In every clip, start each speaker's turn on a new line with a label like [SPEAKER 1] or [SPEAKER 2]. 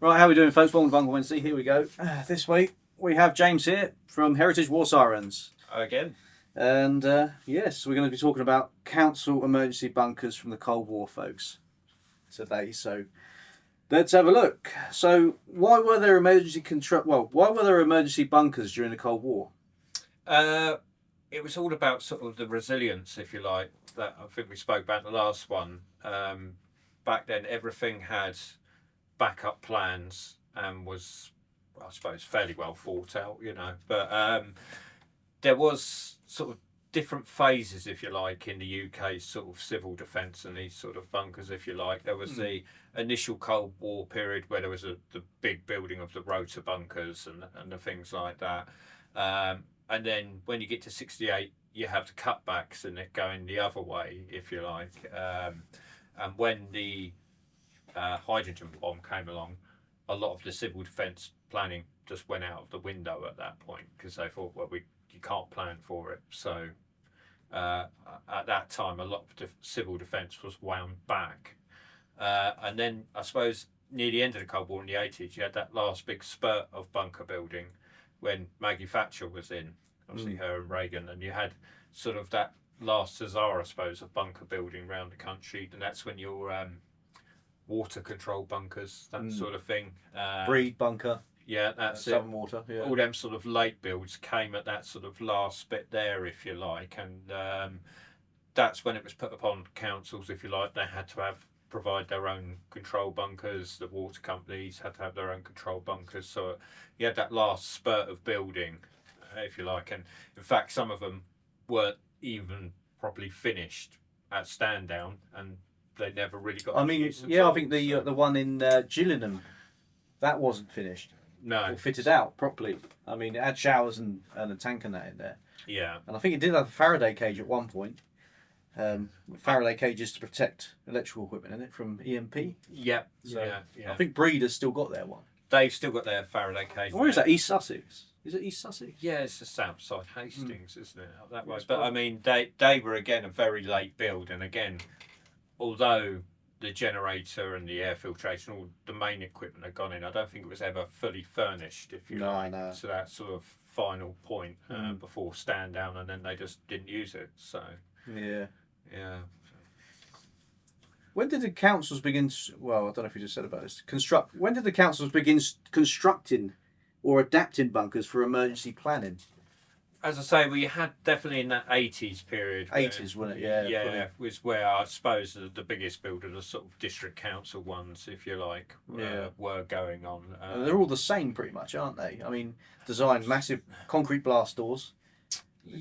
[SPEAKER 1] Right, how are we doing, folks? Welcome to Bunker Wednesday. Here we go. This week we have James here from Heritage War Sirens.
[SPEAKER 2] Again.
[SPEAKER 1] And yes, we're going to be talking about council emergency bunkers from the Cold War, folks, today. So let's have a look. So why were there emergency bunkers during the Cold War?
[SPEAKER 2] It was all about sort of the resilience, if you like, that I think we spoke about in the last one. Back then, everything had backup plans and was, I suppose, fairly well thought out, But there was sort of different phases, if you like, in the UK sort of civil defence and these sort of bunkers, if you like. There was the initial Cold War period where there was the big building of the rotor bunkers and the things like that. And then when you get to 68, you have the cutbacks and it going the other way, if you like. And when the hydrogen bomb came along, a lot of the civil defence planning just went out of the window at that point because they thought, well, you can't plan for it. So at that time, a lot of the civil defence was wound back. And then I suppose near the end of the Cold War in the 80s, you had that last big spurt of bunker building when Maggie Thatcher was in, obviously her and Reagan, and you had sort of that last huzzah, I suppose, of bunker building around the country, and that's when your water control bunkers, that sort of thing.
[SPEAKER 1] Breed bunker.
[SPEAKER 2] Yeah, that's it.
[SPEAKER 1] Southern Water. Yeah.
[SPEAKER 2] All them sort of late builds came at that sort of last bit there, if you like, and that's when it was put upon councils, if you like. They had to provide their own control bunkers. The water companies had to have their own control bunkers. So you had that last spurt of building, if you like. And in fact, some of them weren't even properly finished at stand down, and they never really got.
[SPEAKER 1] I think the one in Gillingham, that wasn't finished.
[SPEAKER 2] No,
[SPEAKER 1] or fitted out properly. I mean, it had showers and a tank and that in there.
[SPEAKER 2] Yeah,
[SPEAKER 1] and I think it did have a Faraday cage at one point. Faraday cages to protect electrical equipment in it from EMP.
[SPEAKER 2] Yeah,
[SPEAKER 1] so
[SPEAKER 2] yeah.
[SPEAKER 1] I think Breed has still got their one.
[SPEAKER 2] They've still got their Faraday cage.
[SPEAKER 1] Where is that? East Sussex? Is it East Sussex?
[SPEAKER 2] Yeah, it's the south side Hastings, isn't it? That way. But I mean, they were again a very late build, and again, although the generator and the air filtration, all the main equipment had gone in, I don't think it was ever fully furnished, if you like, to that sort of final point before stand down, and then they just didn't use it. So
[SPEAKER 1] yeah. When did the councils begin? Well, I don't know if you just said about this. When did the councils begin constructing or adapting bunkers for emergency planning?
[SPEAKER 2] As I say, we had definitely in that 80s period.
[SPEAKER 1] 80s, wasn't it? Yeah.
[SPEAKER 2] Yeah, was where I suppose the biggest build of the sort of district council ones, if you like, were going on.
[SPEAKER 1] They're all the same pretty much, aren't they? I mean, designed massive concrete blast doors,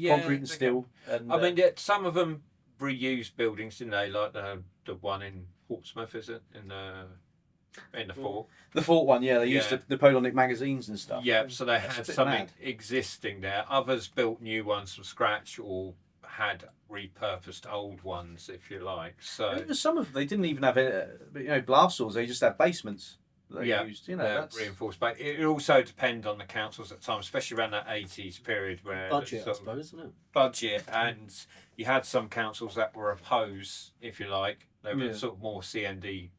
[SPEAKER 1] concrete and steel. And,
[SPEAKER 2] I mean, some of them reused buildings, didn't they? Like the one in Portsmouth, is it? In the fort.
[SPEAKER 1] The fort one, yeah. They used the Napoleonic magazines and stuff.
[SPEAKER 2] Yeah, so they had something existing there. Others built new ones from scratch or had repurposed old ones, if you like. So
[SPEAKER 1] some of them, they didn't even have blast doors. They just had basements. They used, that's
[SPEAKER 2] reinforced. But it also depends on the councils at the time, especially around that 80s period where
[SPEAKER 3] budget, I suppose, isn't it?
[SPEAKER 2] Budget, and you had some councils that were opposed, if you like. They were sort of more CND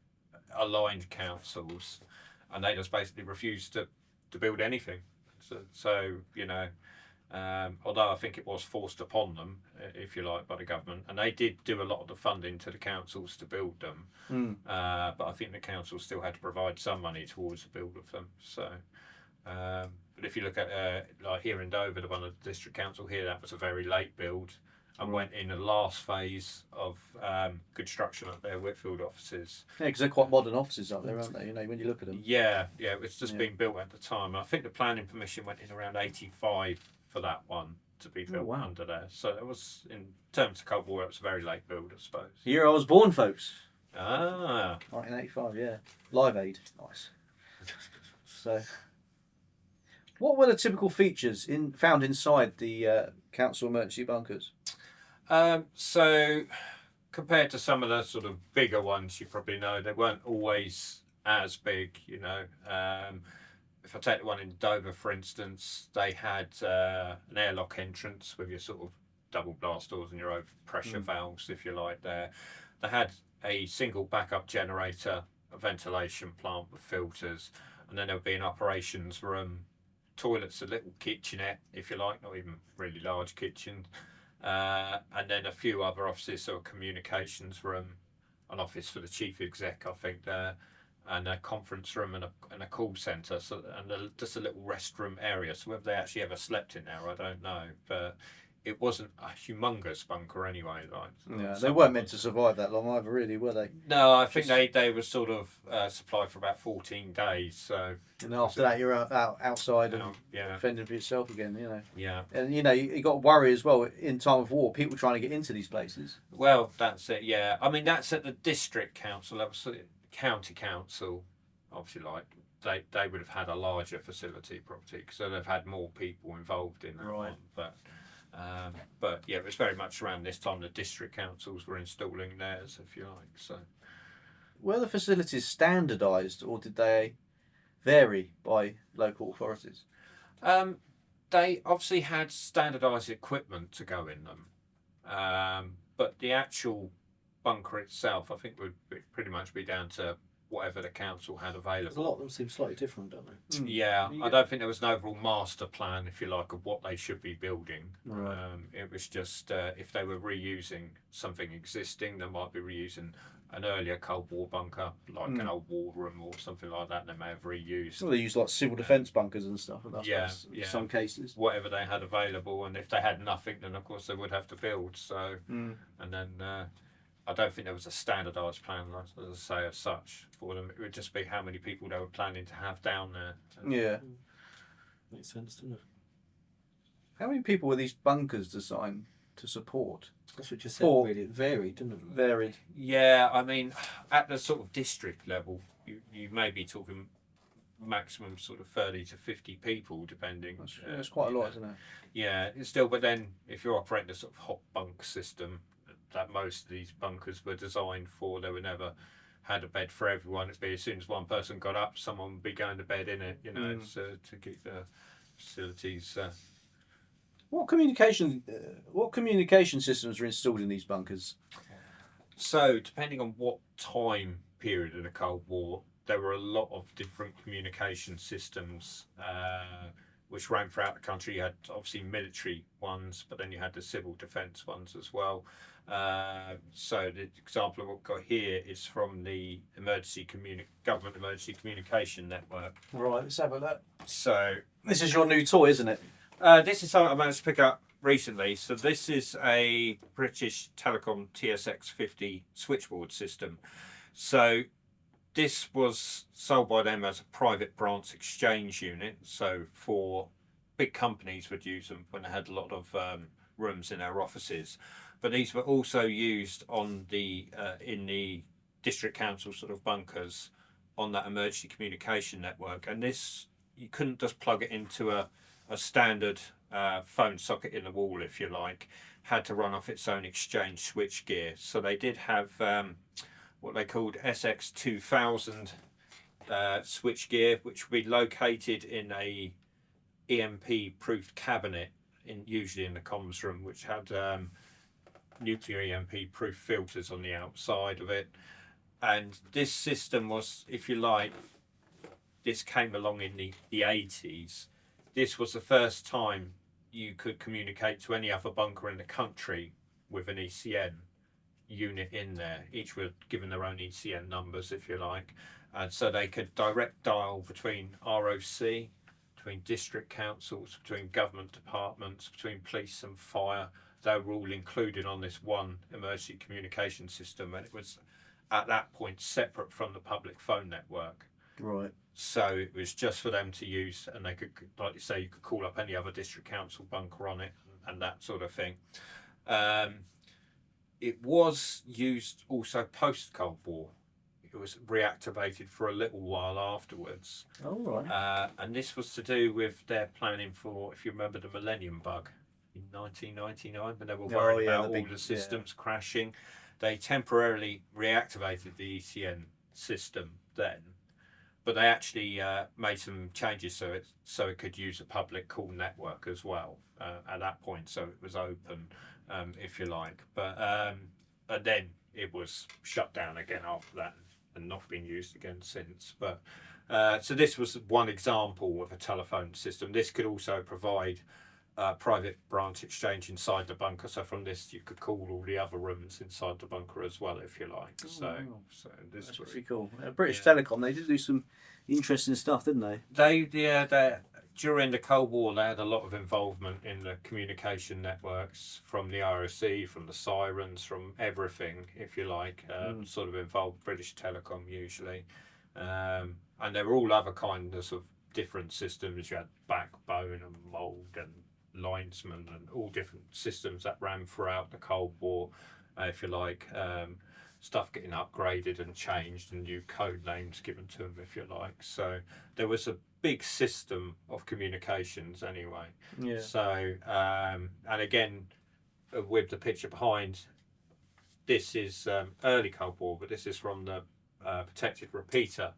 [SPEAKER 2] aligned councils, and they just basically refused to build anything. So although I think it was forced upon them, if you like, by the government, and they did do a lot of the funding to the councils to build them, but I think the council still had to provide some money towards the build of them. So but if you look at like here in Dover, the one of the district council here, that was a very late build and went in the last phase of construction at their Whitfield offices.
[SPEAKER 1] Yeah, because they're quite modern offices up there, aren't they? When you look at them.
[SPEAKER 2] Yeah, it was just being built at the time. I think the planning permission went in around 85 for that one to be built under there. So it was, in terms of Cold War, it was a very late build, I suppose.
[SPEAKER 1] The year I was born, folks. 1985, yeah. Live Aid. Nice. So, what were the typical features found inside the council emergency bunkers?
[SPEAKER 2] So, compared to some of the sort of bigger ones, you probably know, they weren't always as big, If I take the one in Dover, for instance, they had an airlock entrance with your sort of double blast doors and your overpressure valves, if you like, there. They had a single backup generator a ventilation plant with filters, and then there would be an operations room, toilets, a little kitchenette, if you like, not even really large kitchen, and then a few other offices, so a communications room, an office for the chief exec, I think there, and a conference room and a call centre, so just a little restroom area. So whether they actually ever slept in there, I don't know, but it wasn't a humongous bunker anyway.
[SPEAKER 1] Yeah, they weren't meant to survive that long either, really, were they?
[SPEAKER 2] No, I think they were sort of supplied for about 14 days. So
[SPEAKER 1] and after that, you're outside and
[SPEAKER 2] yeah,
[SPEAKER 1] fending for yourself again. You know.
[SPEAKER 2] Yeah.
[SPEAKER 1] And you got to worry as well in time of war. People trying to get into these places.
[SPEAKER 2] Well, that's it. Yeah, I mean that's at the district council level, so county council, obviously, like they would have had a larger facility property, so they've had more people involved in that one. But yeah, it was very much around this time the district councils were installing theirs, if you like. So,
[SPEAKER 1] were the facilities standardised, or did they vary by local authorities?
[SPEAKER 2] They obviously had standardised equipment to go in them, but the actual bunker itself, I think, would pretty much be down to whatever the council had available.
[SPEAKER 3] A lot of them seem slightly different, don't they?
[SPEAKER 2] Yeah, I don't think there was an overall master plan, if you like, of what they should be building.
[SPEAKER 1] Right.
[SPEAKER 2] It was just if they were reusing something existing, they might be reusing an earlier Cold War bunker, like an old war room or something like that. They may have reused.
[SPEAKER 1] Well, they used like civil defence bunkers and stuff.
[SPEAKER 2] In
[SPEAKER 1] some cases.
[SPEAKER 2] Whatever they had available, and if they had nothing, then of course they would have to build. So, and then I don't think there was a standardised plan, as I say, as such for them. It would just be how many people they were planning to have down there.
[SPEAKER 1] Yeah,
[SPEAKER 3] makes sense, doesn't it?
[SPEAKER 1] How many people were these bunkers designed to support?
[SPEAKER 3] That's what you said. Really, it varied, didn't it?
[SPEAKER 1] Varied.
[SPEAKER 2] Yeah, I mean, at the sort of district level, you may be talking maximum sort of 30 to 50 people, depending.
[SPEAKER 1] That's quite a lot, isn't it?
[SPEAKER 2] Yeah, it's still. But then, if you're operating a sort of hot bunk system, that most of these bunkers were designed for, they were never had a bed for everyone. It'd be as soon as one person got up, someone would be going to bed in it, to keep the facilities.
[SPEAKER 1] What communication systems are installed in these bunkers?
[SPEAKER 2] So, depending on what time period of the Cold War, there were a lot of different communication systems which ran throughout the country. You had obviously military ones, but then you had the civil defence ones as well. So the example of what we've got here is from the government emergency communication network.
[SPEAKER 1] Right, let's have a look.
[SPEAKER 2] So
[SPEAKER 1] this is your new toy, isn't it?
[SPEAKER 2] This is something I managed to pick up recently. So this is a British Telecom TSX50 switchboard system. So this was sold by them as a private branch exchange unit. So for big companies would use them when they had a lot of rooms in their offices. But these were also used on in the district council sort of bunkers on that emergency communication network. And this, you couldn't just plug it into a standard phone socket in the wall, if you like. Had to run off its own exchange switch gear. So they did have what they called SX2000 switch gear, which would be located in a EMP proofed cabinet, usually in the comms room, which had nuclear EMP proof filters on the outside of it. And this system was, if you like, this came along in the 80s. This was the first time you could communicate to any other bunker in the country with an ECN unit in there. Each were given their own ECN numbers, if you like. And so they could direct dial between ROC, between district councils, between government departments, between police and fire. They were all included on this one emergency communication system, and it was at that point separate from the public phone network.
[SPEAKER 1] Right.
[SPEAKER 2] So it was just for them to use, and they could, like you say, you could call up any other district council bunker on it and that sort of thing. It was used also post-Cold War. It was reactivated for a little while afterwards.
[SPEAKER 1] Oh, right.
[SPEAKER 2] And this was to do with their planning for, if you remember, the Millennium Bug in 1999, when they were worried about all the systems crashing. They temporarily reactivated the ECN system then, but they actually made some changes so it could use a public call network as well at that point, so it was open, if you like. But and then it was shut down again after that. and not been used again since. But so this was one example of a telephone system. This could also provide private branch exchange inside the bunker. So from this, you could call all the other rooms inside the bunker as well, if you like. So this
[SPEAKER 1] That's
[SPEAKER 2] was
[SPEAKER 1] pretty cool. British Telecom, they did do some interesting stuff, didn't they?
[SPEAKER 2] They during the Cold War, they had a lot of involvement in the communication networks from the RSC, from the sirens, from everything, if you like. Sort of involved British Telecom usually, and there were all other kinds of different systems. You had backbone and mould and linesman and all different systems that ran throughout the Cold War, if you like. Stuff getting upgraded and changed and new code names given to them, if you like. So there was a big system of communications anyway.
[SPEAKER 1] Yeah.
[SPEAKER 2] So and again, with the picture behind, this is early Cold War, but this is from the protected repeater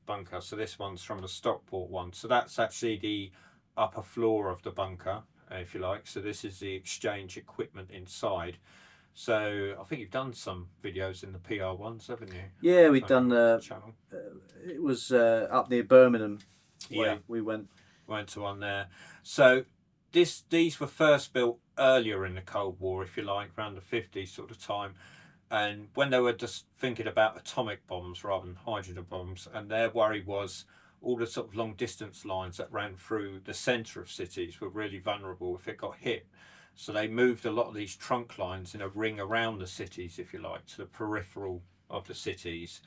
[SPEAKER 2] bunker. So this one's from the Stockport one. So that's actually the upper floor of the bunker, if you like. So this is the exchange equipment inside. So I think you've done some videos in the PR ones, haven't you?
[SPEAKER 1] Yeah, we've done. It was up near Birmingham.
[SPEAKER 2] Yeah,
[SPEAKER 1] we went
[SPEAKER 2] to one there. So these were first built earlier in the Cold War, if you like, around the 50s sort of time. And when they were just thinking about atomic bombs rather than hydrogen bombs, and their worry was all the sort of long distance lines that ran through the centre of cities were really vulnerable if it got hit. So they moved a lot of these trunk lines in a ring around the cities, if you like, to the peripheral of the cities.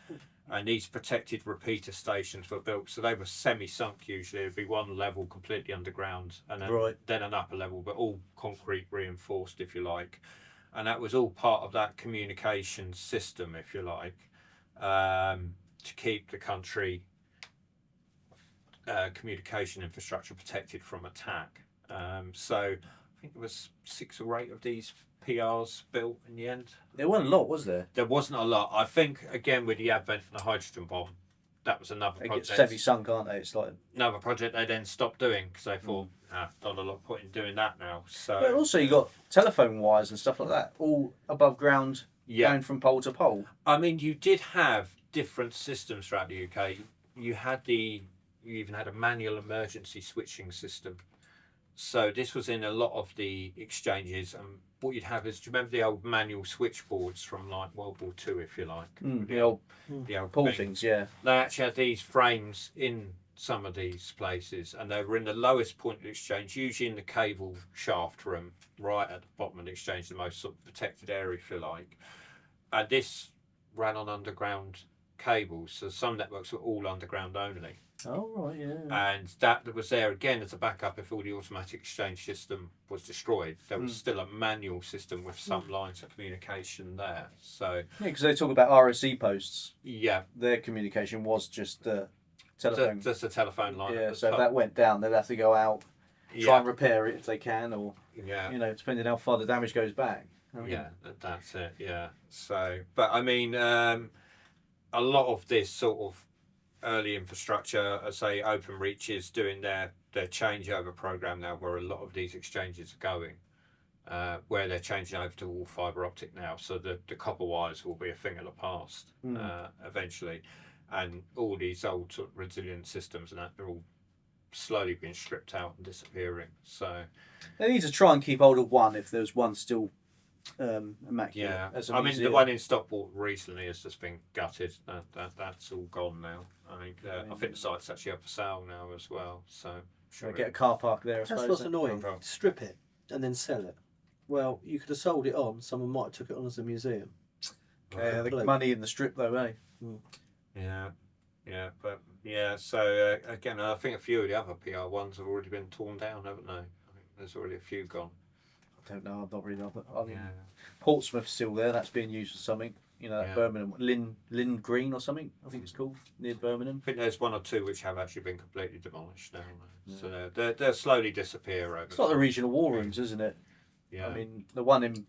[SPEAKER 2] And these protected repeater stations were built. So they were semi-sunk usually. It would be one level completely underground and then an upper level, but all concrete reinforced, if you like. And that was all part of that communication system, if you like, to keep the country communication infrastructure protected from attack. So I think there was 6 or 8 of these PRs built in the end.
[SPEAKER 1] There wasn't a lot, was there?
[SPEAKER 2] There wasn't a lot. I think again with the advent of the hydrogen bomb, that was another
[SPEAKER 1] They
[SPEAKER 2] project.
[SPEAKER 1] get semi-sunk, aren't they? It's like
[SPEAKER 2] another project they then stopped doing because they thought, not a lot of point in doing that now. So,
[SPEAKER 1] but also you got telephone wires and stuff like that, all above ground, going from pole to pole.
[SPEAKER 2] I mean, you did have different systems throughout the UK. You even had a manual emergency switching system. So this was in a lot of the exchanges, and what you'd have is, do you remember the old manual switchboards from like World War II, if you like?
[SPEAKER 1] The old pull things, yeah.
[SPEAKER 2] They actually had these frames in some of these places, and they were in the lowest point of the exchange, usually in the cable shaft room, right at the bottom of the exchange, the most sort of protected area, if you like. And this ran on underground cables, so some networks were all underground only.
[SPEAKER 1] Oh, right, yeah.
[SPEAKER 2] And that was there again as a backup if all the automatic exchange system was destroyed. There was still a manual system with some lines of communication there. So
[SPEAKER 1] yeah, because they talk about RSC posts.
[SPEAKER 2] Yeah.
[SPEAKER 1] Their communication was just the telephone.
[SPEAKER 2] Just a telephone line.
[SPEAKER 1] Yeah, so if that went down, they'd have to go out, try and repair it if they can, or, depending how far the damage goes back.
[SPEAKER 2] Yeah, that's it, yeah. So, but I mean, a lot of this sort of early infrastructure, I say Openreach is doing their changeover program now, where a lot of these exchanges are going, where they're changing over to all fibre optic now. So the copper wires will be a thing of the past eventually, and all these old sort of resilient systems and that, they're all slowly being stripped out and disappearing. So
[SPEAKER 1] they need to try and keep hold of one if there's one still immaculate.
[SPEAKER 2] Yeah,
[SPEAKER 1] as a
[SPEAKER 2] I mean
[SPEAKER 1] museum.
[SPEAKER 2] the one in Stockport recently has just been gutted. That's all gone now. I think the site's actually up for sale now as well. So
[SPEAKER 1] sure, get a car park there. I
[SPEAKER 3] That's
[SPEAKER 1] suppose.
[SPEAKER 3] what's annoying. Strip it and then sell it. Well, you could have sold it on. Someone might have took it on as a museum.
[SPEAKER 1] The money in the strip, though, eh?
[SPEAKER 2] Yeah. So again, I think a few of the other PR ones have already been torn down, haven't they? I think there's already a few gone.
[SPEAKER 1] I don't know. I'm not really. Portsmouth's still there. That's being used for something. Birmingham, Lynn Green or something. I think it's called near Birmingham.
[SPEAKER 2] I think there's 1 or 2 which have actually been completely demolished now. Yeah. So they'll slowly disappear over.
[SPEAKER 1] It's like the regional war rooms, isn't it?
[SPEAKER 2] Yeah.
[SPEAKER 1] I mean, the one in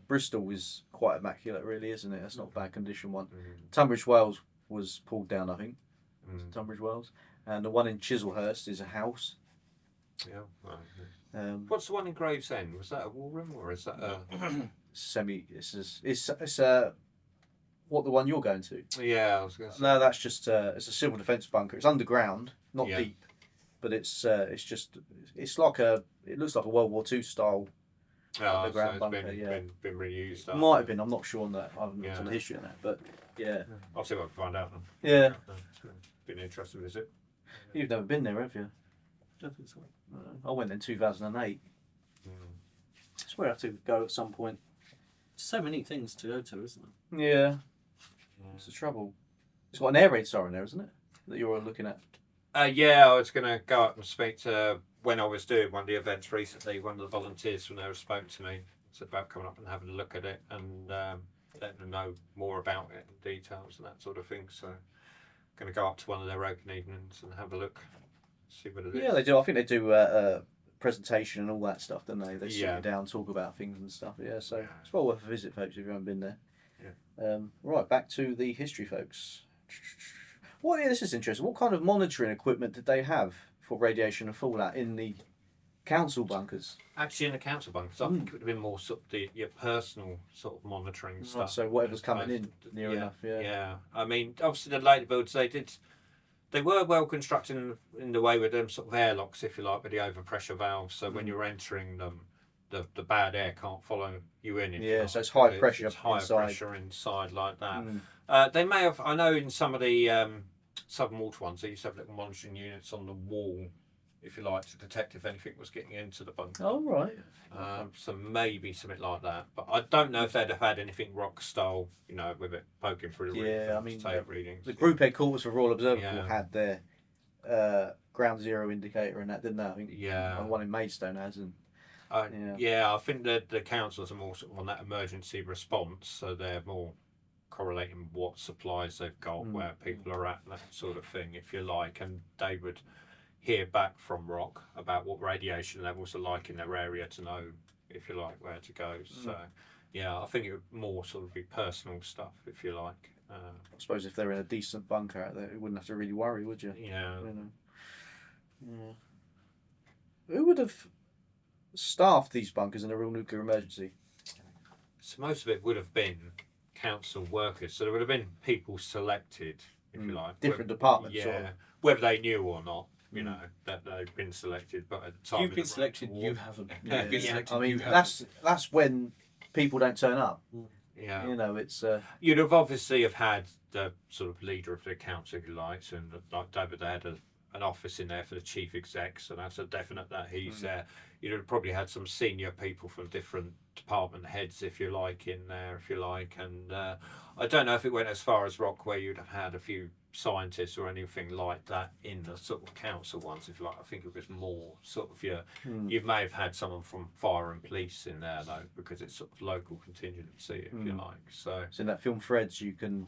[SPEAKER 1] Bristol is quite immaculate, really, isn't it? That's not a bad condition one. Tunbridge Wells was pulled down, I think. Tunbridge Wells, and the one in Chislehurst is a house.
[SPEAKER 2] Yeah. Right. What's the one in Gravesend? Was that a war room or is that a
[SPEAKER 1] semi? It's What, the one you're going to?
[SPEAKER 2] Yeah, I was going to say.
[SPEAKER 1] No, that's just it's a civil defence bunker. It's underground, not
[SPEAKER 2] Yeah.
[SPEAKER 1] deep, but it's like it looks like a World War II style.
[SPEAKER 2] Oh,
[SPEAKER 1] underground
[SPEAKER 2] so it's
[SPEAKER 1] bunker,
[SPEAKER 2] been,
[SPEAKER 1] yeah.
[SPEAKER 2] been reused.
[SPEAKER 1] It might have been. I'm not sure on that. I haven't looked
[SPEAKER 2] Yeah.
[SPEAKER 1] on the history on that, but yeah,
[SPEAKER 2] I'll see what I can find out. Then.
[SPEAKER 1] yeah.
[SPEAKER 2] It's been an interesting visit.
[SPEAKER 1] You've never been there, have you?
[SPEAKER 3] Don't think so.
[SPEAKER 1] I went in 2008.
[SPEAKER 2] Mm.
[SPEAKER 1] I swear I have to go at some point.
[SPEAKER 3] So many things to go to, isn't there?
[SPEAKER 1] Yeah, it's the trouble. It's got an air raid siren there, isn't it? That you're looking at.
[SPEAKER 2] Yeah, I was going to go up and speak to, when I was doing one of the events recently, one of the volunteers from there spoke to me. It's about coming up and having a look at it and letting them know more about it and details and that sort of thing. So, going to go up to one of their open evenings and have a look, see what it is.
[SPEAKER 1] Yeah, they do. I think they do a presentation and all that stuff, don't they? They sit
[SPEAKER 2] Yeah.
[SPEAKER 1] you down, talk about things and stuff. Yeah, so it's well worth a visit, folks, if you haven't been there.
[SPEAKER 2] Yeah.
[SPEAKER 1] Right, back to the history, folks. What? Yeah, this is interesting. What kind of monitoring equipment did they have for radiation and fallout in the council bunkers?
[SPEAKER 2] Actually, in the council bunkers, I think it would have been more sort of your personal sort of monitoring
[SPEAKER 1] Right,
[SPEAKER 2] stuff.
[SPEAKER 1] so whatever's
[SPEAKER 2] as
[SPEAKER 1] coming in
[SPEAKER 2] opposed to-
[SPEAKER 1] near enough, yeah.
[SPEAKER 2] Yeah, I mean, obviously the later builds they were well constructed in the way with them sort of airlocks, if you like, with the overpressure valves. So when you're entering them, the bad air can't follow you in. If you
[SPEAKER 1] Yeah,
[SPEAKER 2] like.
[SPEAKER 1] so it's high
[SPEAKER 2] So
[SPEAKER 1] pressure
[SPEAKER 2] It's higher
[SPEAKER 1] inside.
[SPEAKER 2] pressure inside like that.
[SPEAKER 1] Mm.
[SPEAKER 2] They may have. I know in some of the Southern Water ones, they used to have little monitoring units on the wall, if you like, to detect if anything was getting into the bunker.
[SPEAKER 1] Oh, right.
[SPEAKER 2] So maybe something like that, but I don't know if they'd have had anything rock style, you know, with it poking through the roof.
[SPEAKER 1] Yeah, I
[SPEAKER 2] and
[SPEAKER 1] mean,
[SPEAKER 2] tape readings.
[SPEAKER 1] The group headquarters for Royal Observatory
[SPEAKER 2] Yeah.
[SPEAKER 1] had their ground zero indicator and that, didn't they? I think
[SPEAKER 2] Yeah.
[SPEAKER 1] one in Maidstone has. And
[SPEAKER 2] Yeah.
[SPEAKER 1] Yeah.
[SPEAKER 2] I think that the councils are more sort of on that emergency response, so they're more correlating what supplies they've got, where people are at, that sort of thing, if you like, and they would hear back from ROC about what radiation levels are like in their area to know, if you like, where to go. So, yeah, I think it would more sort of be personal stuff, if you like.
[SPEAKER 1] I suppose if they're in a decent bunker out there, you wouldn't have to really worry, would you?
[SPEAKER 2] Yeah.
[SPEAKER 1] You know. Yeah. Who would have staffed these bunkers in a real nuclear emergency?
[SPEAKER 2] So most of it would have been council workers. So there would have been people selected, if you like.
[SPEAKER 1] Different departments,
[SPEAKER 2] Yeah.
[SPEAKER 1] sort of.
[SPEAKER 2] Whether they knew or not, you know, that they've been selected. But at the time,
[SPEAKER 3] You've
[SPEAKER 2] of
[SPEAKER 3] been
[SPEAKER 2] the
[SPEAKER 3] selected,
[SPEAKER 2] war-
[SPEAKER 3] you haven't.
[SPEAKER 1] Yeah.
[SPEAKER 3] You've been
[SPEAKER 2] Yeah.
[SPEAKER 3] selected,
[SPEAKER 1] I mean,
[SPEAKER 3] you haven't.
[SPEAKER 1] that's when people don't turn up.
[SPEAKER 2] Yeah.
[SPEAKER 1] You know, it's
[SPEAKER 2] You'd have obviously have had the sort of leader of the council, if you like, and like David, they had an office in there for the chief exec, so that's a definite that he's there. You'd have probably had some senior people from different department heads, if you like, in there, if you like, and I don't know if it went as far as ROC, where you'd have had a few scientists or anything like that in the sort of council ones, if you like. I think it was more sort of you may have had someone from fire and police in there though, because it's sort of local contingency, if you like. So
[SPEAKER 1] in that film Threads, you can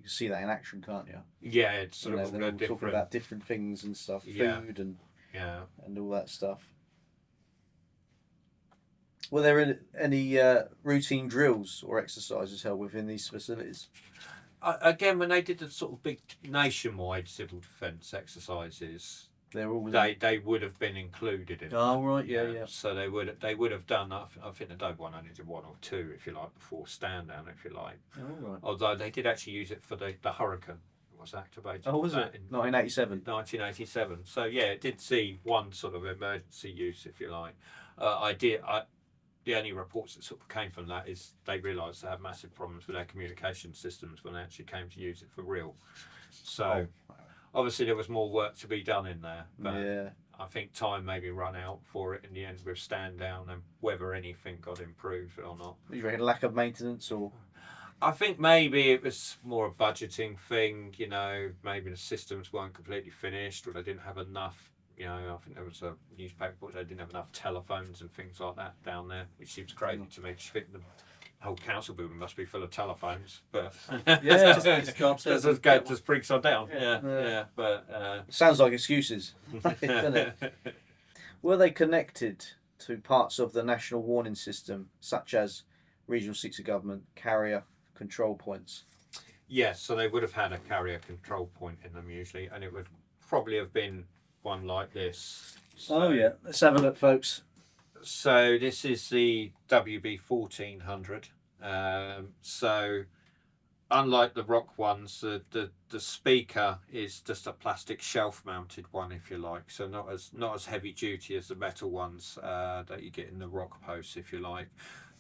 [SPEAKER 1] see that in action, can't you?
[SPEAKER 2] yeah, it's sort
[SPEAKER 1] You know,
[SPEAKER 2] of
[SPEAKER 1] they're
[SPEAKER 2] all
[SPEAKER 1] all
[SPEAKER 2] the
[SPEAKER 1] talking
[SPEAKER 2] different.
[SPEAKER 1] about different things and stuff,
[SPEAKER 2] Yeah.
[SPEAKER 1] food and
[SPEAKER 2] Yeah.
[SPEAKER 1] all that stuff. Were there any routine drills or exercises held within these facilities?
[SPEAKER 2] Again, when they did the sort of big nationwide civil defence exercises,
[SPEAKER 1] They're all
[SPEAKER 2] they would have been included in.
[SPEAKER 1] Oh right, yeah.
[SPEAKER 2] So they would have done. I think the Dover one only did one or two, if you like, before stand down, if you like.
[SPEAKER 1] Oh right.
[SPEAKER 2] Although they did actually use it for the Hurricane. It was activated.
[SPEAKER 1] Oh, was
[SPEAKER 2] for
[SPEAKER 1] it?
[SPEAKER 2] that in
[SPEAKER 1] 1987.
[SPEAKER 2] 1987. So yeah, it did see one sort of emergency use, if you like. The only reports that sort of came from that is they realised they had massive problems with their communication systems when they actually came to use it for real. So obviously there was more work to be done in there, but
[SPEAKER 1] Yeah.
[SPEAKER 2] I think time maybe run out for it in the end with stand down and whether anything got improved or not.
[SPEAKER 1] You reckon lack of maintenance or?
[SPEAKER 2] I think maybe it was more a budgeting thing, you know, maybe the systems weren't completely finished or they didn't have enough. You know, I think there was a newspaper report they didn't have enough telephones and things like that down there, which seems crazy to me. I think the whole council building must be full of telephones, but
[SPEAKER 1] Yeah.
[SPEAKER 3] Just go upstairs
[SPEAKER 2] just
[SPEAKER 3] and
[SPEAKER 2] go
[SPEAKER 3] get
[SPEAKER 2] to Briggs on down.
[SPEAKER 1] Yeah.
[SPEAKER 2] Yeah, but
[SPEAKER 1] Sounds like excuses, doesn't it? Were they connected to parts of the national warning system, such as regional seats of government, carrier control points?
[SPEAKER 2] yes, so they would have had a carrier control point in them usually, and it would probably have been one like this. So,
[SPEAKER 1] Let's have a look, folks.
[SPEAKER 2] So this is the WB 1400. So unlike the rock ones, the speaker is just a plastic shelf-mounted one, if you like. So not as heavy duty as the metal ones that you get in the rock posts, if you like.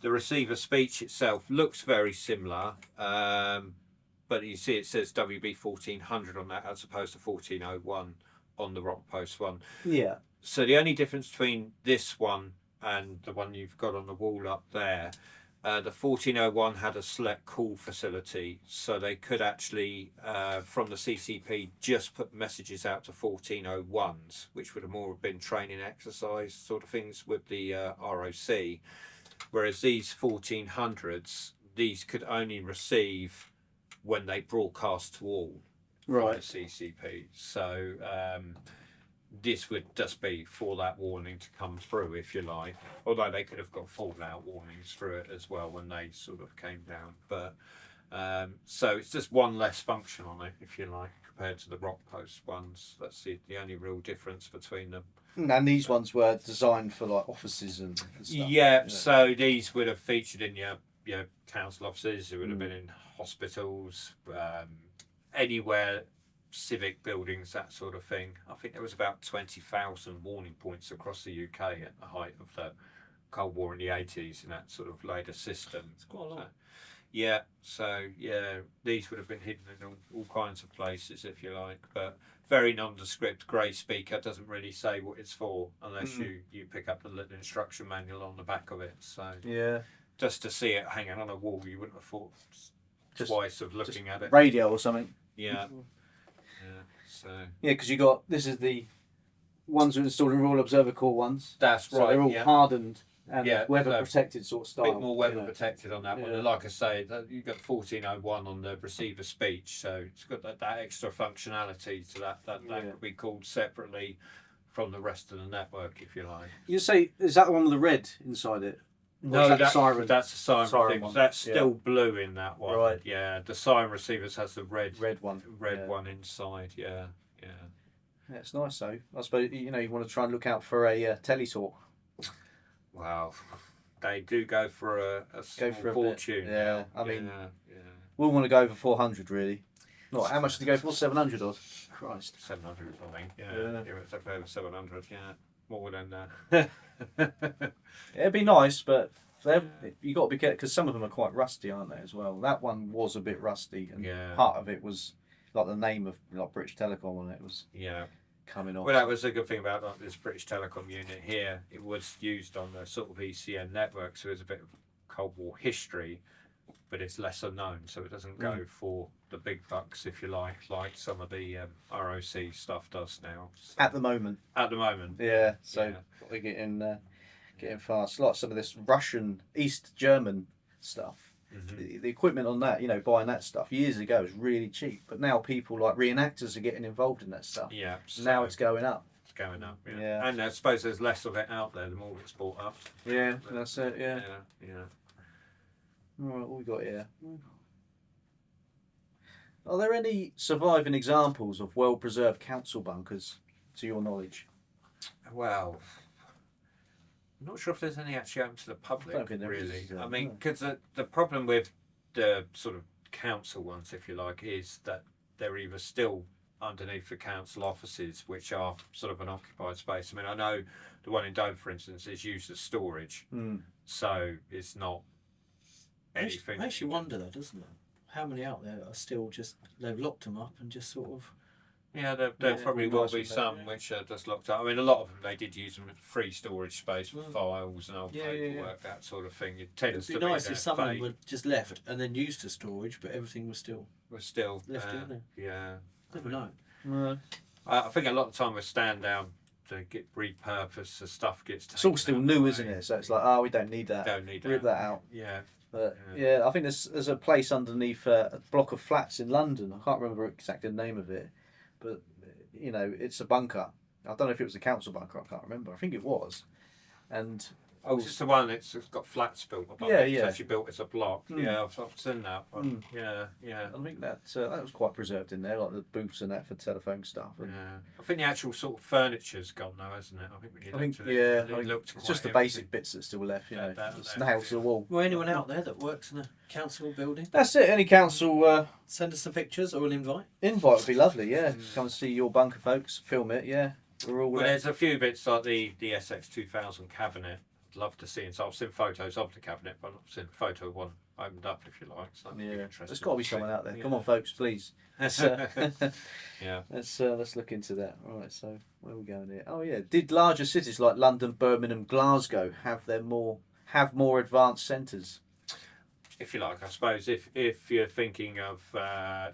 [SPEAKER 2] The receiver speech itself looks very similar, but you see it says WB 1400 on that as opposed to 1401 on the rock post one.
[SPEAKER 1] Yeah.
[SPEAKER 2] So the only difference between this one and the one you've got on the wall up there, the 1401 had a select call facility, so they could actually, from the CCP, just put messages out to 1401s, which would have more been training exercise sort of things with the ROC. Whereas these 1400s, these could only receive when they broadcast to all from
[SPEAKER 1] Right.
[SPEAKER 2] the CCP. So this would just be for that warning to come through, if you like. Although they could have got fallout warnings through it as well when they sort of came down. But so it's just one less function on it, if you like, compared to the rock post ones. That's the only real difference between them.
[SPEAKER 1] And these ones were designed for like offices and stuff.
[SPEAKER 2] Yeah, so these would have featured in your council offices. It would have been in hospitals, anywhere, civic buildings, that sort of thing. I think there was about 20,000 warning points across the UK at the height of the Cold War in the 80s in that sort of later system.
[SPEAKER 3] It's quite a lot.
[SPEAKER 2] Yeah, so yeah, these would have been hidden in all kinds of places, if you like, but very nondescript. Grey speaker doesn't really say what it's for unless you pick up the little instruction manual on the back of it. So
[SPEAKER 1] Yeah.
[SPEAKER 2] just to see it hanging on a wall, you wouldn't have thought twice of looking at it.
[SPEAKER 1] Radio or something.
[SPEAKER 2] Yeah, yeah. So
[SPEAKER 1] Yeah, because you got, this is the ones that are installed in Royal Observer Corps ones.
[SPEAKER 2] that's
[SPEAKER 1] So
[SPEAKER 2] right.
[SPEAKER 1] they're all
[SPEAKER 2] yeah.
[SPEAKER 1] hardened and
[SPEAKER 2] Yeah,
[SPEAKER 1] weather
[SPEAKER 2] so
[SPEAKER 1] protected sort of
[SPEAKER 2] A
[SPEAKER 1] style.
[SPEAKER 2] bit more weather
[SPEAKER 1] you know.
[SPEAKER 2] protected on that one.
[SPEAKER 1] Yeah.
[SPEAKER 2] And like I say, you've got 1401 on the receiver speech, so it's got that extra functionality to that
[SPEAKER 1] Yeah.
[SPEAKER 2] could be called separately from the rest of the network, if you like.
[SPEAKER 1] You say, is that the one with the red inside it? Or is that the siren?
[SPEAKER 2] That's a siren,
[SPEAKER 1] Siren
[SPEAKER 2] receiver.
[SPEAKER 1] one,
[SPEAKER 2] That's
[SPEAKER 1] yeah.
[SPEAKER 2] still blue in that one.
[SPEAKER 1] Right.
[SPEAKER 2] Yeah, the siren receivers has the red
[SPEAKER 1] one. Yeah.
[SPEAKER 2] one inside. Yeah, yeah.
[SPEAKER 1] Yeah, it's nice though. I suppose, you want to try and look out for a teletalk.
[SPEAKER 2] Wow. They do go for a small
[SPEAKER 1] for a bit.
[SPEAKER 2] fortune.
[SPEAKER 1] Yeah,
[SPEAKER 2] now.
[SPEAKER 1] I mean-
[SPEAKER 2] yeah.
[SPEAKER 1] We want to go over 400 really. Not how much did they go for? 700 odd. Christ.
[SPEAKER 2] 700, I think. Yeah,
[SPEAKER 1] Yeah.
[SPEAKER 2] yeah, it's up over 700. Yeah, more than that.
[SPEAKER 1] It'd be nice, but you got to be careful because some of them are quite rusty, aren't they? As well. That one was a bit rusty, and
[SPEAKER 2] Yeah.
[SPEAKER 1] part of it was like the name of like British Telecom on it was
[SPEAKER 2] Yeah.
[SPEAKER 1] coming off.
[SPEAKER 2] Well, that was a good thing about like, this British Telecom unit here. It was used on the sort of ECN network, so there's a bit of Cold War history, but it's lesser known, so it doesn't go for the big bucks, if you like some of the ROC stuff does now. So,
[SPEAKER 1] At the moment,
[SPEAKER 2] at the moment.
[SPEAKER 1] yeah. So
[SPEAKER 2] Yeah.
[SPEAKER 1] we're getting fast. Like some of this Russian, East German stuff.
[SPEAKER 2] Mhm.
[SPEAKER 1] The equipment on that, buying that stuff years ago was really cheap, but now people like reenactors are getting involved in that stuff.
[SPEAKER 2] Yeah. So
[SPEAKER 1] Now it's going up.
[SPEAKER 2] it's going up. Yeah.
[SPEAKER 1] Yeah.
[SPEAKER 2] And I suppose there's less of it out there the more it's bought up.
[SPEAKER 1] Yeah, that's it. Yeah.
[SPEAKER 2] Yeah.
[SPEAKER 1] All right, what we got here? Are there any surviving examples of well-preserved council bunkers, to your knowledge?
[SPEAKER 2] Well, I'm not sure if there's any actually open to the public,
[SPEAKER 1] Don't think there
[SPEAKER 2] really.
[SPEAKER 1] is,
[SPEAKER 2] I mean,
[SPEAKER 1] no.
[SPEAKER 2] because the problem with the sort of council ones, if you like, is that they're either still underneath the council offices, which are sort of an occupied space. I mean, I know the one in Dover, for instance, is used as storage, so it's not anything.
[SPEAKER 3] Makes you wonder though, doesn't it? How many out there are still just, they've locked them up and just sort of...
[SPEAKER 2] Yeah, there
[SPEAKER 3] Yeah,
[SPEAKER 2] probably
[SPEAKER 3] be
[SPEAKER 2] will
[SPEAKER 3] nice
[SPEAKER 2] be
[SPEAKER 3] with that,
[SPEAKER 2] some
[SPEAKER 3] yeah.
[SPEAKER 2] which are just locked up. I mean, a lot of them they did use them as free storage space for files and old
[SPEAKER 3] Yeah, yeah,
[SPEAKER 2] paperwork, that sort of thing. It tends
[SPEAKER 3] It'd
[SPEAKER 2] to
[SPEAKER 3] be nice
[SPEAKER 2] there
[SPEAKER 3] if some of them
[SPEAKER 2] fake.
[SPEAKER 3] were just left and then used to storage, but everything was still
[SPEAKER 2] We're still
[SPEAKER 3] left in there.
[SPEAKER 2] Yeah,
[SPEAKER 3] Never know.
[SPEAKER 2] I think a lot of the time we stand down to get repurposed. The stuff gets taken
[SPEAKER 1] It's all still
[SPEAKER 2] out
[SPEAKER 1] new,
[SPEAKER 2] the
[SPEAKER 1] isn't
[SPEAKER 2] way.
[SPEAKER 1] it? So it's like, we don't need that.
[SPEAKER 2] Don't need
[SPEAKER 1] Rip that out.
[SPEAKER 2] Yeah,
[SPEAKER 1] But yeah, I think there's a place underneath a block of flats in London. I can't remember exactly the name of it, but it's a bunker. I don't know if it was a council bunker. I can't remember. I think it was, and
[SPEAKER 2] Oh, it's just the one that's got flats built above
[SPEAKER 1] Yeah,
[SPEAKER 2] it.
[SPEAKER 1] yeah.
[SPEAKER 2] It's actually built as a block.
[SPEAKER 1] Mm.
[SPEAKER 2] Yeah, I've seen that one.
[SPEAKER 1] Mm.
[SPEAKER 2] Yeah.
[SPEAKER 1] I think that was quite preserved in there, like the booths and that for telephone stuff. And
[SPEAKER 2] Yeah. I think the actual sort of furniture's gone now, hasn't it? I think when you
[SPEAKER 1] I think
[SPEAKER 2] looked at
[SPEAKER 1] yeah,
[SPEAKER 2] it, it looked
[SPEAKER 1] it's just the
[SPEAKER 2] quite
[SPEAKER 1] basic bits that still left. You know,
[SPEAKER 2] That
[SPEAKER 1] it's
[SPEAKER 2] left,
[SPEAKER 1] nailed to the wall.
[SPEAKER 3] Well, anyone out there that works in a council building,
[SPEAKER 1] That's it. Any council
[SPEAKER 3] send us some pictures or an invite.
[SPEAKER 1] invite would be lovely. Yeah, come and see your bunker, folks. Film it. Yeah, we're all.
[SPEAKER 2] Well, there's a few bits like the SX 2000 cabinet. I'd love to see, and so I've seen photos of the cabinet, but I've seen a photo of one opened up, if you like. So that'd be
[SPEAKER 1] Yeah,
[SPEAKER 2] interesting
[SPEAKER 1] there's got to be
[SPEAKER 2] see.
[SPEAKER 1] someone out there.
[SPEAKER 2] Yeah.
[SPEAKER 1] Come on, folks, please. Let's,
[SPEAKER 2] Yeah.
[SPEAKER 1] let's look into that. All right, so where are we going here? Oh yeah, did larger cities like London, Birmingham, Glasgow have more advanced centres?
[SPEAKER 2] If you like, I suppose if you're thinking of like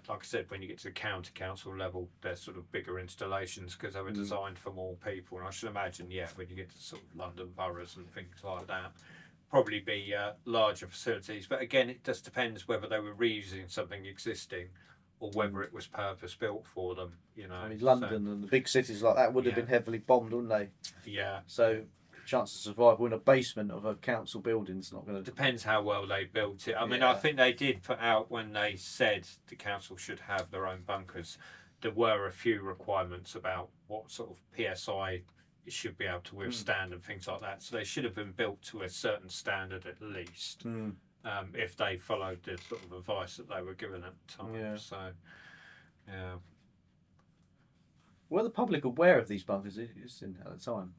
[SPEAKER 2] I said, when you get to the county council level, they're sort of bigger installations because they were designed for more people. And I should imagine, when you get to sort of London boroughs and things like that, probably be larger facilities. But again, it just depends whether they were reusing something existing or whether it was purpose built for them.
[SPEAKER 1] I mean, London and the big cities like that would have
[SPEAKER 2] Yeah.
[SPEAKER 1] been heavily bombed, wouldn't they?
[SPEAKER 2] Yeah.
[SPEAKER 1] So chance of survival in a basement of a council building is not going to.
[SPEAKER 2] Depends how well they built it. I mean,
[SPEAKER 1] Yeah.
[SPEAKER 2] I think they did put out when they said the council should have their own bunkers. There were a few requirements about what sort of PSI it should be able to withstand and things like that. So they should have been built to a certain standard at least, if they followed the sort of advice that they were given at the time.
[SPEAKER 1] Yeah.
[SPEAKER 2] So, yeah.
[SPEAKER 1] Were the public aware of these bunkers at the time?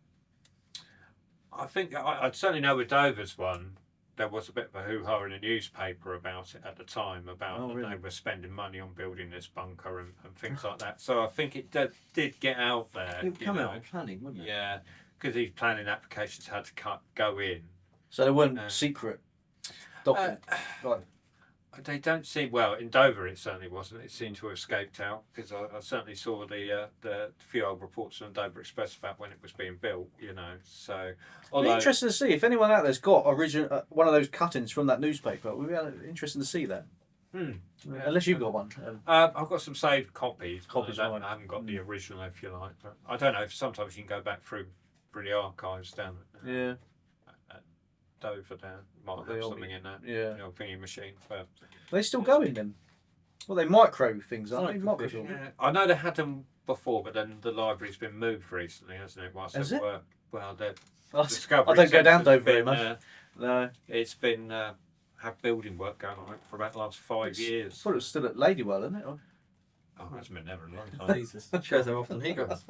[SPEAKER 2] I think I'd certainly know with Dover's one, there was a bit of a hoo-ha in the newspaper about it at the time, about that
[SPEAKER 1] really?
[SPEAKER 2] they were spending money on building this bunker and things like that. So I think it did get out there.
[SPEAKER 3] It would come out in planning, wouldn't it?
[SPEAKER 2] Yeah, because these planning applications had to go in.
[SPEAKER 1] So they weren't secret documents. Right.
[SPEAKER 2] They don't seem, well, in Dover it certainly wasn't. It seemed to have escaped out because I certainly saw the few old reports on Dover Express about when it was being built, So,
[SPEAKER 1] It'd be
[SPEAKER 2] although
[SPEAKER 1] interesting to see if anyone out there's got one of those cuttings from that newspaper. We'd be interesting to see that. Unless you've got one.
[SPEAKER 2] I've got some saved copies.
[SPEAKER 1] Copies,
[SPEAKER 2] I
[SPEAKER 1] right.
[SPEAKER 2] haven't got the original, if you like. But I don't know if sometimes you can go back through the archives down
[SPEAKER 1] Yeah.
[SPEAKER 2] at Dover down. Might
[SPEAKER 1] They
[SPEAKER 2] have
[SPEAKER 1] all
[SPEAKER 2] something in that.
[SPEAKER 1] Yeah.
[SPEAKER 2] The old thingy machine. But
[SPEAKER 1] Are they still going then? Well, they micro things, aren't they?
[SPEAKER 3] Microfilm.
[SPEAKER 2] yeah, I know they had them before, but then the library's been moved recently, hasn't it? Whilst
[SPEAKER 1] Has
[SPEAKER 2] they
[SPEAKER 1] it?
[SPEAKER 2] were, well, the
[SPEAKER 1] I
[SPEAKER 2] Discovery
[SPEAKER 1] don't go down
[SPEAKER 2] Centre's
[SPEAKER 1] Dover very
[SPEAKER 2] been,
[SPEAKER 1] much. No.
[SPEAKER 2] It's been had building work going on for about the last 5 years.
[SPEAKER 1] I thought it was still at Ladywell, isn't it?
[SPEAKER 2] Oh, that's been never a long time.
[SPEAKER 3] Jesus. Shows how often he goes.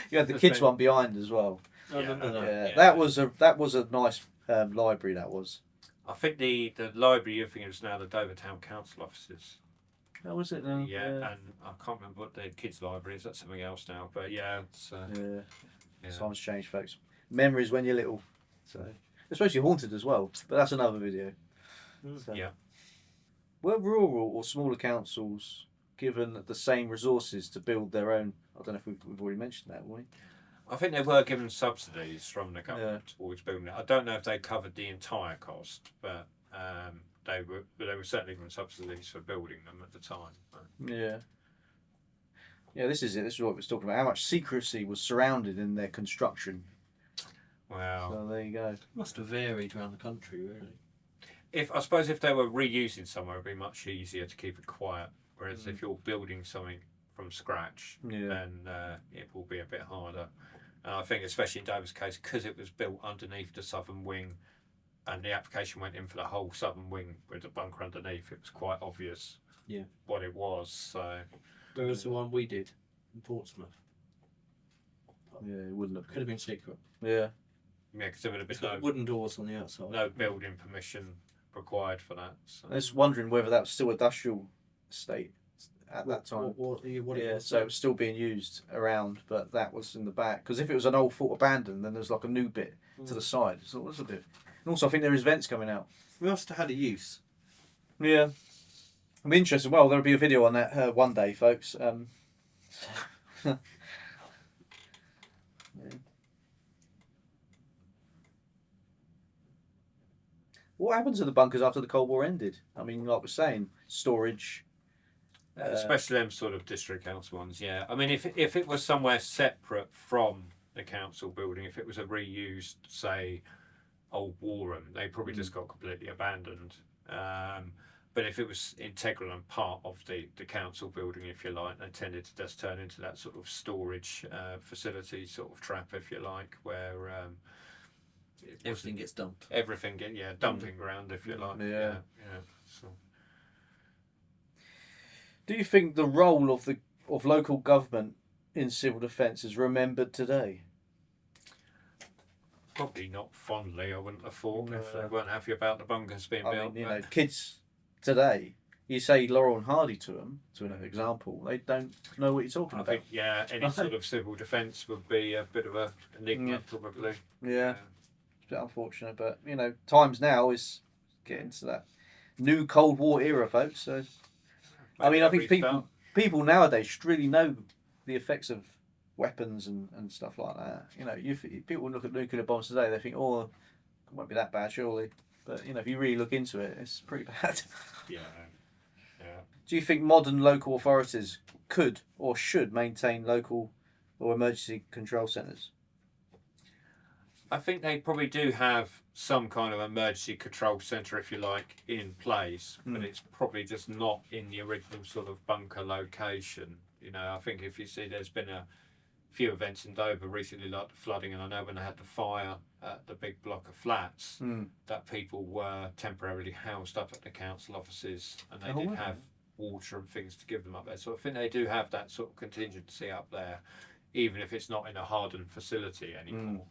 [SPEAKER 1] You had the
[SPEAKER 2] It's
[SPEAKER 1] kids
[SPEAKER 2] been-
[SPEAKER 1] one behind as well.
[SPEAKER 3] I remember that.
[SPEAKER 1] Yeah,
[SPEAKER 2] Yeah.
[SPEAKER 1] that was a nice library. That was.
[SPEAKER 2] I think the library you're thinking is now the Dover Town Council offices.
[SPEAKER 1] That was it now.
[SPEAKER 2] Yeah, and I can't remember what the kids' library is. That's something else now. But yeah, it's,
[SPEAKER 1] Yeah.
[SPEAKER 2] yeah.
[SPEAKER 1] Times change, folks. Memories when you're little. So they're supposed to be haunted as well, but that's another video. So.
[SPEAKER 2] Yeah.
[SPEAKER 1] Were rural or smaller councils given the same resources to build their own? I don't know if we've already mentioned that, have we?
[SPEAKER 2] I think they were given subsidies from the government towards building it. I don't know if they covered the entire cost, but they were certainly given subsidies for building them at the time. But,
[SPEAKER 1] Yeah. Yeah, this is it. This is what we was talking about. How much secrecy was surrounded in their construction.
[SPEAKER 2] wow.
[SPEAKER 1] So there you go.
[SPEAKER 3] Must have varied around the country, really.
[SPEAKER 2] I suppose if they were reusing somewhere, it'd be much easier to keep it quiet. Whereas if you're building something from scratch,
[SPEAKER 1] Yeah.
[SPEAKER 2] then it will be a bit harder. And I think, especially in Dover's case, because it was built underneath the southern wing, and the application went in for the whole southern wing with the bunker underneath, it was quite obvious what it was. So
[SPEAKER 3] Whereas the one we did in Portsmouth
[SPEAKER 1] Yeah, it wouldn't have.
[SPEAKER 3] could have been secret.
[SPEAKER 1] Yeah.
[SPEAKER 2] yeah, because there would have
[SPEAKER 3] It's
[SPEAKER 2] been
[SPEAKER 3] got wooden doors on the outside.
[SPEAKER 2] no building permission required for that. So.
[SPEAKER 1] I was wondering whether that was still industrial estate at that time.
[SPEAKER 3] What it
[SPEAKER 1] Yeah,
[SPEAKER 3] was.
[SPEAKER 1] so it was still being used around, but that was in the back. Because if it was an old fort abandoned, then there's like a new bit to the side. So it was a bit. And also, I think there is vents coming out.
[SPEAKER 3] We must have had a use.
[SPEAKER 1] Yeah. I'm interested. Well, there'll be a video on that one day, folks. Yeah. What happened to the bunkers after the Cold War ended? I mean, like we're saying, storage.
[SPEAKER 2] Especially them sort of district council ones, yeah. I mean, if it was somewhere separate from the council building, if it was a reused, say, old war room, they probably just got completely abandoned. But if it was integral and part of the council building, if you like, they tended to just turn into that sort of storage facility sort of trap, if you like, where
[SPEAKER 3] Everything gets dumped.
[SPEAKER 2] Everything dumping ground, if you like.
[SPEAKER 1] Yeah.
[SPEAKER 2] So.
[SPEAKER 1] Do you think the role of local government in civil defence is remembered today?
[SPEAKER 2] Probably not fondly, I wouldn't have thought, if they weren't happy about the bunkers being built.
[SPEAKER 1] Mean, kids today, you say Laurel and Hardy to them, to an example, they don't know what you're talking about.
[SPEAKER 2] I think, any sort of civil defence would be a bit of an enigma, probably.
[SPEAKER 1] Yeah. It's a bit unfortunate, but, times now is getting to that new Cold War era, folks. So, I think people nowadays really know the effects of weapons and stuff like that. People look at nuclear bombs today, they think, oh, it won't be that bad, surely. But, if you really look into it, it's pretty bad.
[SPEAKER 2] Yeah.
[SPEAKER 1] Do you think modern local authorities could or should maintain local or emergency control centres?
[SPEAKER 2] I think they probably do have some kind of emergency control centre, if you like, in place, but it's probably just not in the original sort of bunker location. I think if you see, there's been a few events in Dover recently, like the flooding, and I know when they had the fire at the big block of flats, that people were temporarily housed up at the council offices, and they did have water and things to give them up there. So I think they do have that sort of contingency up there, even if it's not in a hardened facility anymore.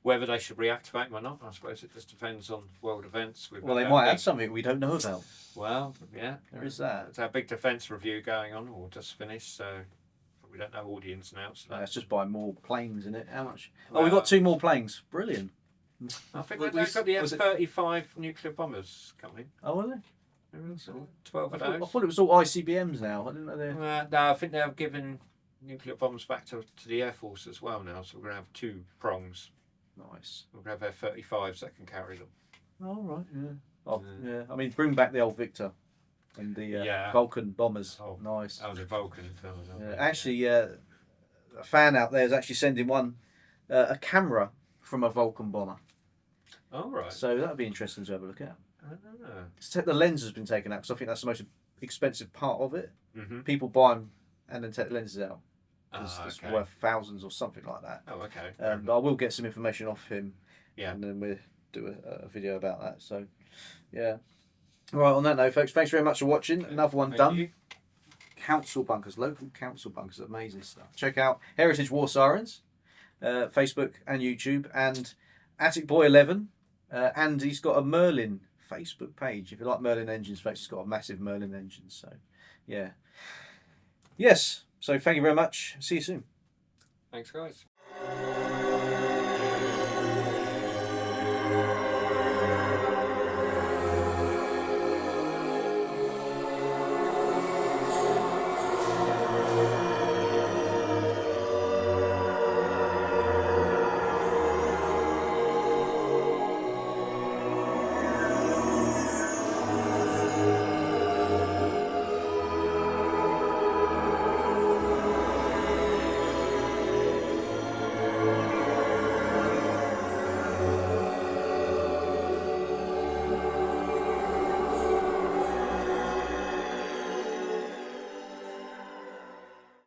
[SPEAKER 2] Whether they should reactivate them or not, I suppose it just depends on world events.
[SPEAKER 1] Well, they might have something we don't know about.
[SPEAKER 2] Well, yeah.
[SPEAKER 1] There is that.
[SPEAKER 2] It's our big defence review going on, or just finished, so we don't know all the ins and outs.
[SPEAKER 1] It's just buying more planes, isn't it? How much? We've got 2 more planes. Brilliant.
[SPEAKER 2] I think they've got the F-35 nuclear bombers coming.
[SPEAKER 1] Oh, are they?
[SPEAKER 2] 12 of those.
[SPEAKER 1] I thought it was all ICBMs now. I didn't know they.
[SPEAKER 2] No, I think they're giving nuclear bombs back to the Air Force as well now, so we're going to have 2 prongs.
[SPEAKER 1] Nice.
[SPEAKER 2] We're going to have F-35s that can carry them.
[SPEAKER 1] Oh, right, yeah. Oh, yeah. I mean, bring back the old Victor and the Vulcan bombers. Oh, nice.
[SPEAKER 2] Oh, the Vulcan.
[SPEAKER 1] Actually, a fan out there is actually sending a camera from a Vulcan bomber.
[SPEAKER 2] Oh, right.
[SPEAKER 1] So that'd be interesting to have a look at.
[SPEAKER 2] Oh.
[SPEAKER 1] The lens has been taken out because I think that's the most expensive part of it.
[SPEAKER 2] Mm-hmm.
[SPEAKER 1] People buy them and then take the lenses out. It's
[SPEAKER 2] Okay.
[SPEAKER 1] worth thousands or something like that.
[SPEAKER 2] Oh, okay.
[SPEAKER 1] But I will get some information off him.
[SPEAKER 2] Yeah.
[SPEAKER 1] And then we'll do a video about that. So, yeah. All right, on that note, folks, thanks very much for watching. Another one done.
[SPEAKER 2] You.
[SPEAKER 1] Council bunkers, local council bunkers, amazing stuff. Check out Heritage War Sirens, Facebook and YouTube, and Attic Boy 11. And he's got a Merlin Facebook page. If you like Merlin engines, folks, he's got a massive Merlin engine. So, yeah. Yes. So thank you very much. See you soon.
[SPEAKER 2] Thanks, guys.